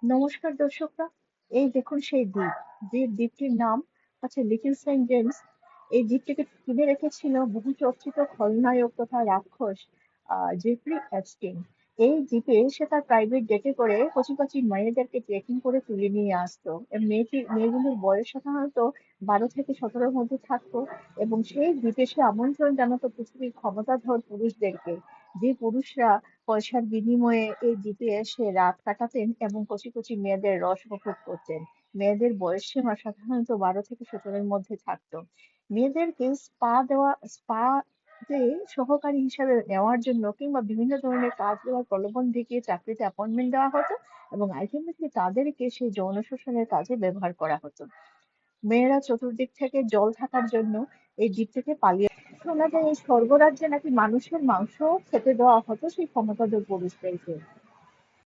নমস্কার দর্শকরা, এই দেখুন সেই দ্বীপ। যে দ্বীপটির নাম হচ্ছে লিটল সেন্ট জেমস। এই দ্বীপটিকে কিনে রেখেছিল বহু চর্চিত খলনায়ক তথা রাক্ষস জেফ্রি অ্যাপস্টিন। এই দ্বীপে সে তার প্রাইভেট জেটে করে কচি কচি মেয়েদেরকে ট্রেকিং করে তুলে নিয়ে আসতো। মেয়েগুলোর বয়স সাধারণত 12 থেকে 17-র মধ্যে থাকতো, এবং সেই দ্বীপে সে আমন্ত্রণ জানাতো পৃথিবীর ক্ষমতাধর পুরুষদেরকে, যে পুরুষরা পয়সার বিনিময়ে এই দ্বীপে এসে রাত কাটাতেন এবং কচি কচি মেয়েদের রস উপভোগ করতেন। মেয়েদের বয়স সীমা সাধারণত 12 থেকে 17-এর মধ্যে থাকতো। মেয়েদেরকে স্পা তে সহকারী হিসাবে নেওয়ার জন্য কিংবা বিভিন্ন ধরনের কাজ দেওয়ার প্রলোভন দেখিয়ে চাকরিতে অ্যাপয়েন্টমেন্ট দেওয়া হতো, এবং আলটিমেটলি তাদেরকে সেই যৌন শোষণের কাজে ব্যবহার করা হতো। মেয়েরা চতুর্দিক থেকে জল থাকার জন্য এই দ্বীপ থেকে পালিয়ে। শোনা যায় এই স্বর্গরাজ্যে নাকি মানুষের মাংস খেতে দেওয়া হতো সেই ক্ষমতাধর পুরুষদেরকে।